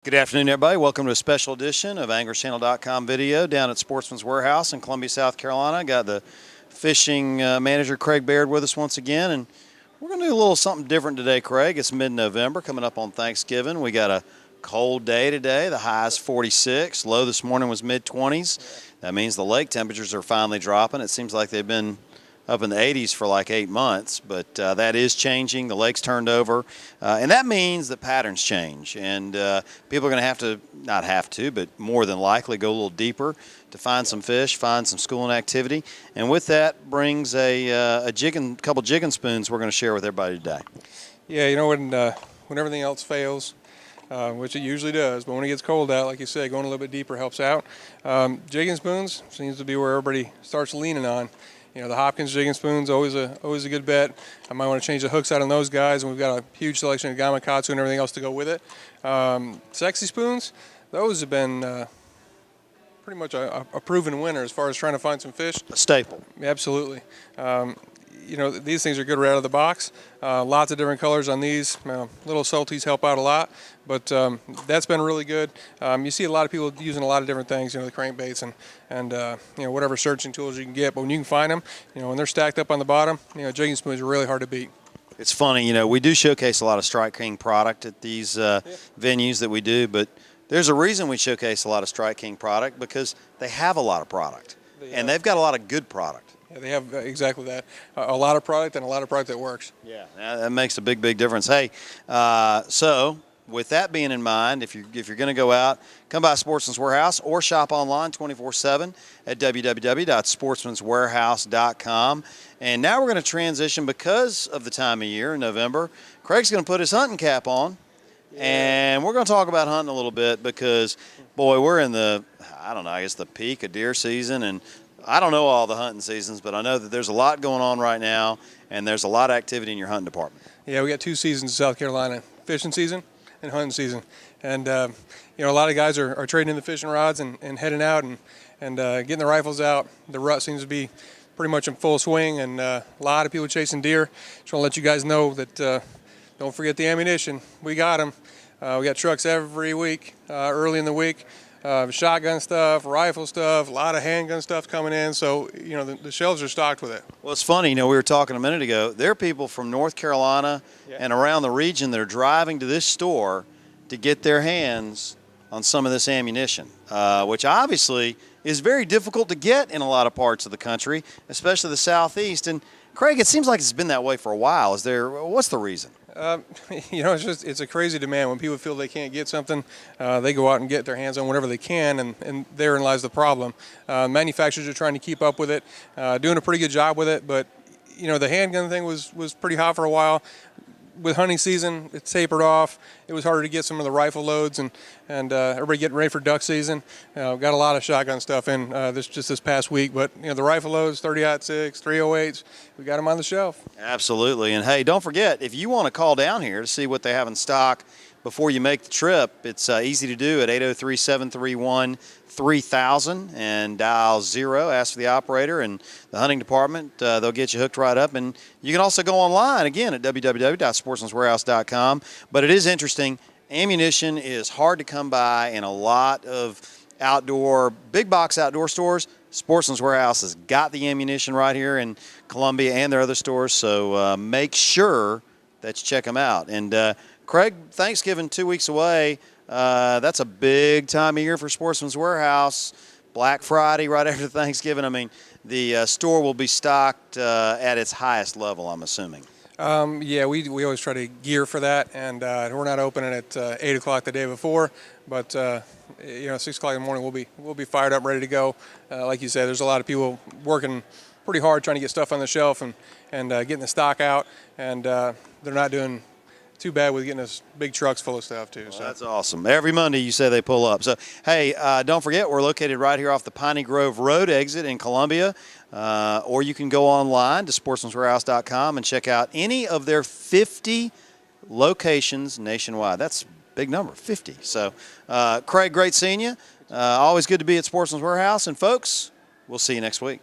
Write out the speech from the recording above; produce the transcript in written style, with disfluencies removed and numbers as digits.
Good afternoon, everybody. Welcome to a special edition of AnglersChannel.com video down at Sportsman's Warehouse in Columbia, South Carolina. Got the fishing manager, Craig Baird, with us once again, and we're going to do a little something different today, Craig. It's mid-November, coming up on Thanksgiving. We got a cold day today. The high is 46. Low this morning was mid-20s. That means the lake temperatures are finally dropping. It seems like they've been up in the 80s for like 8 months, but that is changing. The lake's turned over, and that means that patterns change, and people are going to not have to, but more than likely go a little deeper to find some fish, find some schooling activity, and with that brings a couple jigging spoons we're going to share with everybody today. Yeah, you know, when everything else fails, which it usually does, but when it gets cold out, like you said, going a little bit deeper helps out. Jigging spoons seems to be where everybody starts leaning on. You know, the Hopkins jigging spoons, always a good bet. I might want to change the hooks out on those guys, and we've got a huge selection of gamakatsu and everything else to go with it. Sexy spoons, those have been pretty much a proven winner as far as trying to find some fish. A staple. Absolutely. You know, these things are good right out of the box. Lots of different colors on these. Little salties help out a lot, but that's been really good. You see a lot of people using a lot of different things, you know, the crankbaits and you know, whatever searching tools you can get. But when you can find them, you know, when they're stacked up on the bottom, you know, jigging spoons are really hard to beat. It's funny, you know, we do showcase a lot of Strike King product at these venues that we do, but there's a reason we showcase a lot of Strike King product, because they have a lot of product, and they've got a lot of good product. Yeah, they have exactly that. A lot of product and a lot of product that works. Yeah, that makes a big difference. Hey, so with that being in mind, if you're going to go out, come by Sportsman's Warehouse or shop online 24/7 at www.sportsmanswarehouse.com. And now we're going to transition, because of the time of year, November. Craig's going to put his hunting cap on. Yeah. And we're going to talk about hunting a little bit because, boy, we're in the, I don't know, I guess the peak of deer season, and I don't know all the hunting seasons, but I know that there's a lot going on right now, and there's a lot of activity in your hunting department. Yeah, we got 2 seasons in South Carolina, fishing season and hunting season. And, you know, a lot of guys are trading in the fishing rods and heading out and getting the rifles out. The rut seems to be pretty much in full swing, and a lot of people chasing deer. Just want to let you guys know that don't forget the ammunition. We got them. We got trucks every week, early in the week. Shotgun stuff, rifle stuff, a lot of handgun stuff coming in, so you know the shelves are stocked with it. Well, it's funny, you know, we were talking a minute ago, there are people from North Carolina and around the region that are driving to this store to get their hands on some of this ammunition, which obviously is very difficult to get in a lot of parts of the country, especially the Southeast. And Craig, it seems like it's been that way for a while. What's the reason? You know, it's a crazy demand. When people feel they can't get something, they go out and get their hands on whatever they can, and therein lies the problem. Manufacturers are trying to keep up with it, doing a pretty good job with it, but you know, the handgun thing was pretty hot for a while. With hunting season, it tapered off. It was harder to get some of the rifle loads, and everybody getting ready for duck season. Got a lot of shotgun stuff in this past week, but you know, the rifle loads, 30-06, 308s, we got them on the shelf. Absolutely, and hey, don't forget, if you want to call down here to see what they have in stock before you make the trip, it's easy to do at 803-731-3000 and dial 0, ask for the operator, and the hunting department, they'll get you hooked right up. And you can also go online, again, at www.sportsmanswarehouse.com. But it is interesting, ammunition is hard to come by in a lot of big box outdoor stores. Sportsman's Warehouse has got the ammunition right here in Columbia and their other stores, so make sure that you check them out. And Craig, Thanksgiving 2 weeks away. That's a big time of year for Sportsman's Warehouse. Black Friday right after Thanksgiving. I mean, the store will be stocked at its highest level, I'm assuming. Yeah, we always try to gear for that, and we're not opening at 8 o'clock the day before, but you know, 6 o'clock in the morning we'll be fired up, ready to go. Like you said, there's a lot of people working pretty hard trying to get stuff on the shelf and getting the stock out, and they're not doing too bad with getting us big trucks full of stuff too. Well, so that's awesome. Every Monday you say they pull up. So hey, don't forget, we're located right here off the Piney Grove Road exit in Columbia, or you can go online to sportsmanswarehouse.com and check out any of their 50 locations nationwide. That's a big number, 50. So Craig, great seeing you. Always good to be at Sportsman's Warehouse, and folks, we'll see you next week.